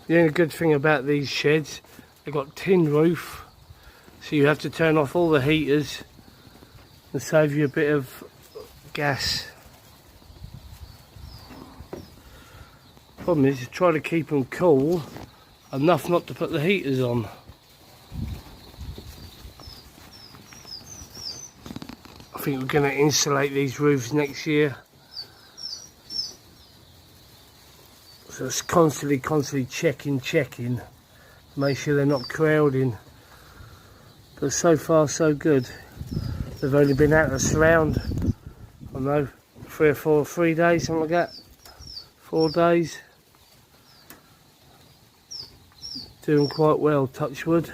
The only good thing about these sheds, they've got tin roof, so you have to turn off all the heaters and save you a bit of gas. Problem is, you try to keep them cool enough not to put the heaters on. I think we're going to insulate these roofs next year. So it's constantly checking, make sure they're not crowding. But so far so good. They've only been out of the surround, I don't know, 3 days, something like that. 4 days. Doing quite well, touch wood.